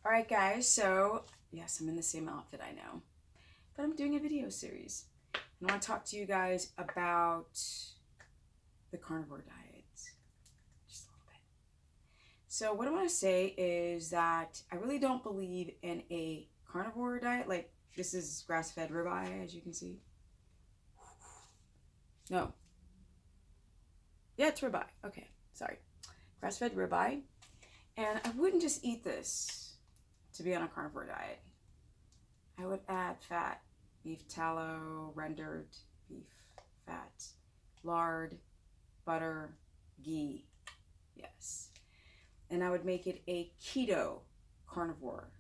All right, guys, so yes, I'm in the same outfit, I know, but I'm doing a video series. And I want to talk to you guys about the carnivore diet just a little bit. So, what I want to say is that I really don't believe in a carnivore diet. Like, this is grass fed ribeye, as you can see. No. Yeah, it's ribeye. Okay, sorry. Grass fed ribeye. And I wouldn't just eat this to be on a carnivore diet. I would add fat, beef tallow, rendered beef fat, lard, butter, ghee. Yes. And I would make it a keto carnivore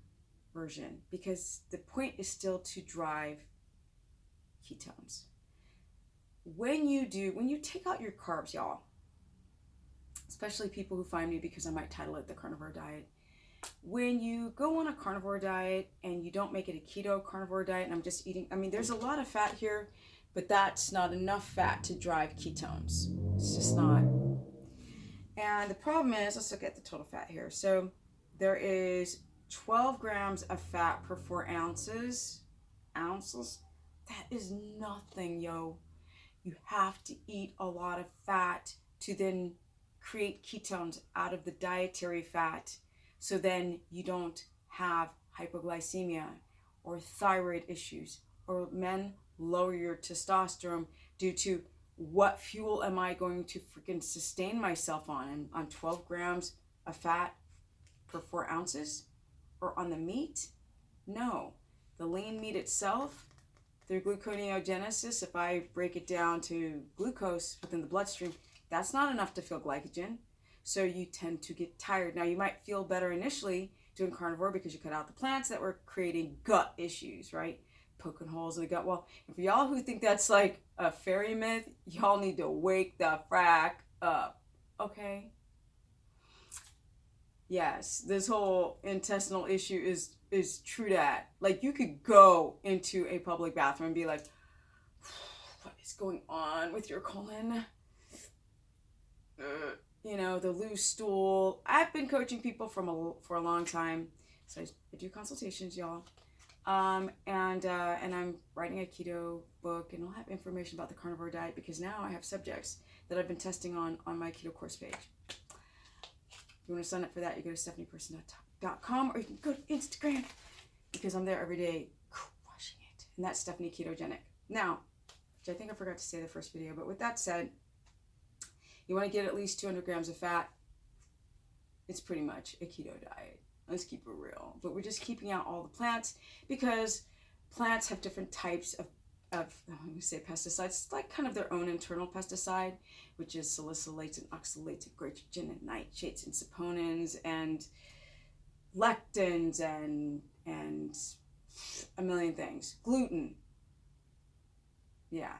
version because the point is still to drive ketones. When you take out your carbs, y'all, especially people who find me because I might title it the carnivore diet, when you go on a carnivore diet and you don't make it a keto carnivore diet, and I'm just eating, there's a lot of fat here, but that's not enough fat to drive ketones. It's just not. And the problem is, let's look at the total fat here. So there is 12 grams of fat per 4 ounces. Ounces? That is nothing, yo. You have to eat a lot of fat to then create ketones out of the dietary fat, so then you don't have hypoglycemia or thyroid issues, or men lower your testosterone due to what fuel am I going to freaking sustain myself on? And on 12 grams of fat per 4 ounces, or on the meat? No. The lean meat itself, through gluconeogenesis, if I break it down to glucose within the bloodstream, that's not enough to fill glycogen. So you tend to get tired. Now, you might feel better initially doing carnivore because you cut out the plants that were creating gut issues, right? Poking holes in the gut wall. And for y'all who think that's like a fairy myth, y'all need to wake the frack up, okay? Yes, this whole intestinal issue is true that. Like, you could go into a public bathroom and be like, what is going on with your colon? The loose stool. I've been coaching people for a long time, so I do consultations, y'all. And I'm writing a keto book, and I'll have information about the carnivore diet because now I have subjects that I've been testing on my keto course page. If you want to sign up for that, you go to stephanieperson.com, or you can go to Instagram because I'm there every day crushing it. And that's Stephanie Ketogenic. Now, which I think I forgot to say in the first video, but with that said, you want to get at least 200 grams of fat. It's pretty much a keto diet. Let's keep it real. But we're just keeping out all the plants because plants have different types of I'm going to say pesticides. It's like kind of their own internal pesticide, which is salicylates and oxalates and nitrogen and nightshades and saponins and lectins and a million things. Gluten. Yeah,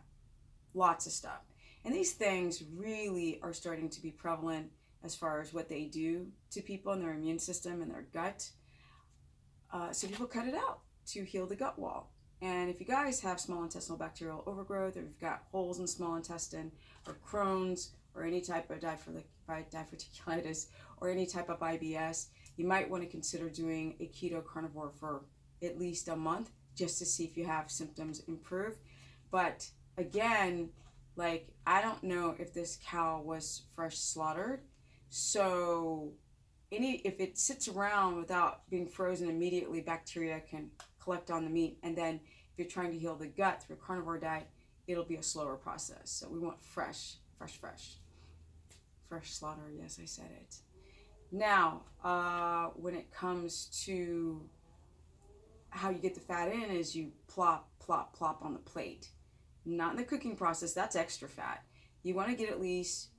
lots of stuff. And these things really are starting to be prevalent as far as what they do to people and their immune system and their gut. So people cut it out to heal the gut wall. And if you guys have small intestinal bacterial overgrowth, or you've got holes in the small intestine, or Crohn's, or any type of diverticulitis, or any type of IBS, you might want to consider doing a keto carnivore for at least a month just to see if you have symptoms improve. But again, like, I don't know if this cow was fresh slaughtered. So if it sits around without being frozen immediately, bacteria can collect on the meat. And then if you're trying to heal the gut through a carnivore diet, it'll be a slower process. So we want fresh slaughter. Yes, I said it. Now, when it comes to how you get the fat in, is you plop on the plate. Not in the cooking process, that's extra fat. You want to get at least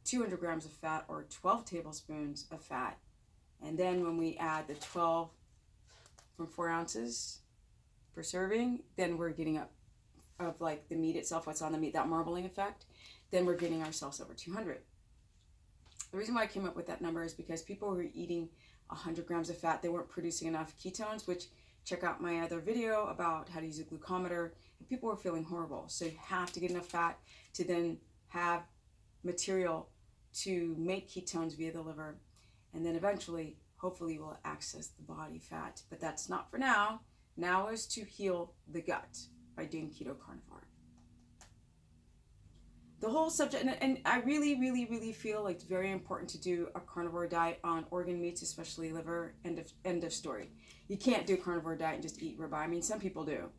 200 grams of fat, or 12 tablespoons of fat. And then when we add the 12 from 4 ounces per serving, then we're getting up of like the meat itself, what's on the meat, that marbling effect, then we're getting ourselves over 200. The reason why I came up with that number is because people were eating 100 grams of fat, they weren't producing enough ketones, which check out my other video about how to use a glucometer, and people were feeling horrible. So you have to get enough fat to then have material to make ketones via the liver, and then eventually hopefully will access the body fat. But that's not for now. Now is to heal the gut by doing keto carnivore. The whole subject, and I really, really, really feel like it's very important to do a carnivore diet on organ meats, especially liver. End of story. You can't do a carnivore diet and just eat ribeye. I mean, some people do,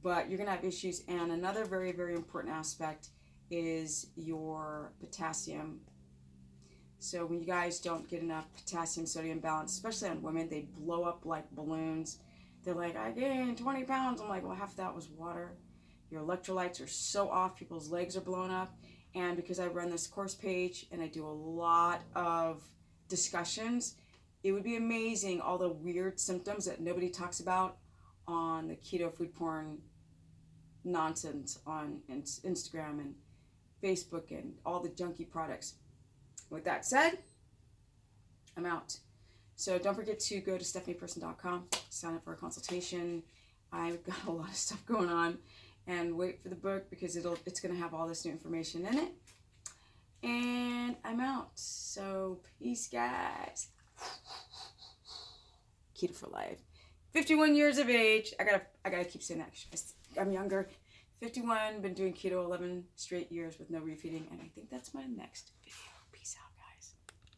but you're going to have issues. And another very, very important aspect is your potassium. So when you guys don't get enough potassium sodium balance, especially on women, they blow up like balloons. They're like, I gained 20 pounds. I'm like, well, half of that was water. Your electrolytes are so off, people's legs are blown up. And because I run this course page and I do a lot of discussions, it would be amazing all the weird symptoms that nobody talks about on the keto food porn nonsense on Instagram and Facebook and all the junky products. With that said, I'm out. So don't forget to go to stephanieperson.com, sign up for a consultation. I've got a lot of stuff going on. And wait for the book because it's going to have all this new information in it. And I'm out. So peace, guys. Keto for life. 51 years of age. I gotta keep saying that. I'm younger. 51. Been doing keto 11 straight years with no refeeding. And I think that's my next video. Peace out.